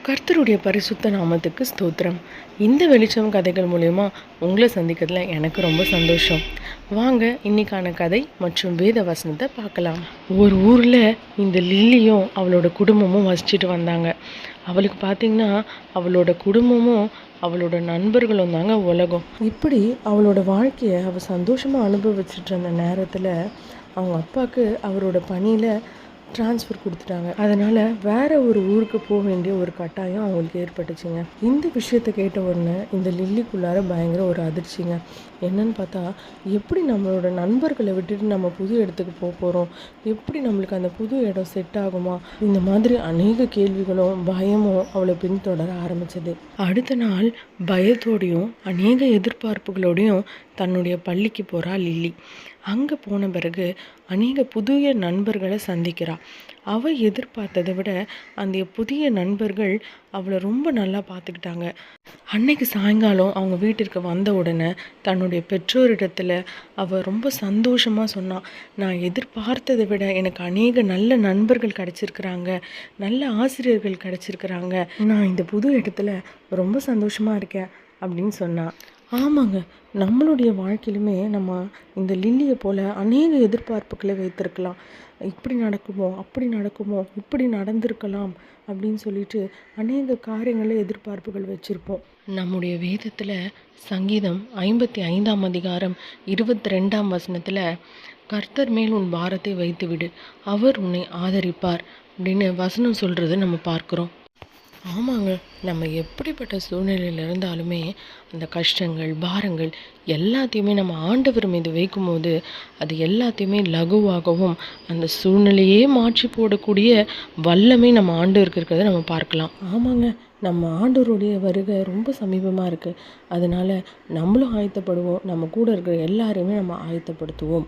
கர்த்தருடைய பரிசுத்த நாமத்துக்கு ஸ்தோத்திரம். இந்த வெளிச்சம் கதைகள் மூலயமா உங்களை சந்திக்கிறதுல எனக்கு ரொம்ப சந்தோஷம். வாங்க இன்னைக்கான கதை மற்றும் வேத வசனத்தை பார்க்கலாம். ஒரு ஊரில் இந்த லில்லியும் அவளோட குடும்பமும் வசிச்சுட்டு வந்தாங்க. அவளுக்கு பார்த்திங்கன்னா அவளோட குடும்பமும் அவளோட நண்பர்களும் தாங்க உலகம். இப்படி அவளோட வாழ்க்கையை அவள் சந்தோஷமாக அனுபவிச்சுட்டு இருந்த நேரத்தில் அவங்க அப்பாவுக்கு அவரோட பணியில் ட்ரான்ஸ்ஃபர் கொடுத்துட்டாங்க. அதனால் வேறு ஒரு ஊருக்கு போக வேண்டிய ஒரு கட்டாயம் அவங்களுக்கு ஏற்பட்டுச்சுங்க. இந்த விஷயத்தை கேட்ட உடனே இந்த லில்லிக்குள்ளார பயங்கர ஒரு அதிர்ச்சிங்க. என்னன்னு பார்த்தா, எப்படி நம்மளோட நண்பர்களை விட்டுட்டு நம்ம புது இடத்துக்கு போக போகிறோம், எப்படி நம்மளுக்கு அந்த புது இடம் செட் ஆகுமா, இந்த மாதிரி அநேக கேள்விகளும் பயமும் அவளை பின்தொடர ஆரம்பிச்சது. அடுத்த நாள் பயத்தோடையும் அநேக எதிர்பார்ப்புகளோடையும் தன்னுடைய பள்ளிக்கு போகிறா லில்லி. அங்கே போன பிறகு அநேக புதிய நண்பர்களை சந்திக்கிறாள். அவள் எதிர்பார்த்ததை விட அந்த புதிய நண்பர்கள் அவளை ரொம்ப நல்லா பார்த்துக்கிட்டாங்க. அன்னைக்கு சாயங்காலம் அவங்க வீட்டிற்கு வந்த உடனே தன்னுடைய பெற்றோரிடத்தில் அவள் ரொம்ப சந்தோஷமாக சொன்னான், நான் எதிர்பார்த்ததை விட எனக்கு அநேக நல்ல நண்பர்கள் கிடச்சிருக்கிறாங்க, நல்ல ஆசிரியர்கள் கிடச்சிருக்கிறாங்க, நான் இந்த புது இடத்துல ரொம்ப சந்தோஷமாக இருக்கேன் அப்படின்னு சொன்னான். ஆமாங்க, நம்மளுடைய வாழ்க்கையிலுமே நம்ம இந்த லில்லியை போல் அநேக எதிர்பார்ப்புகளை வைத்திருக்கலாம். இப்படி நடக்குமோ, அப்படி நடக்குமோ, இப்படி நடந்திருக்கலாம் அப்படின்னு சொல்லிட்டு அநேக காரியங்களை எதிர்பார்ப்புகள் வச்சுருப்போம். நம்முடைய வேதத்தில் சங்கீதம் 55ஆம் அதிகாரம் 22ஆம் வசனத்தில் கர்த்தர் மேல் உன் பாரத்தை வைத்து விடு, அவர் உன்னை ஆதரிப்பார் அப்படின்னு வசனம் சொல்கிறத நம்ம பார்க்குறோம். ஆமாங்க, நம்ம எப்படிப்பட்ட சூழ்நிலையில் இருந்தாலுமே அந்த கஷ்டங்கள், பாரங்கள் எல்லாத்தையுமே நம்ம ஆண்டவர் மீது வைக்கும்போது அது எல்லாத்தையுமே லகுவாகவும் அந்த சூழ்நிலையே மாற்றி போடக்கூடிய வல்லமை நம்ம ஆண்டவருக்கு இருக்கிறத நம்ம பார்க்கலாம். ஆமாங்க, நம்ம ஆண்டவருடைய வருகை ரொம்ப சமீபமாக இருக்குது. அதனால் நம்மளும் ஆயத்தப்படுவோம், நம்ம கூட இருக்கிற எல்லாரையுமே நம்ம ஆயத்தப்படுத்துவோம்.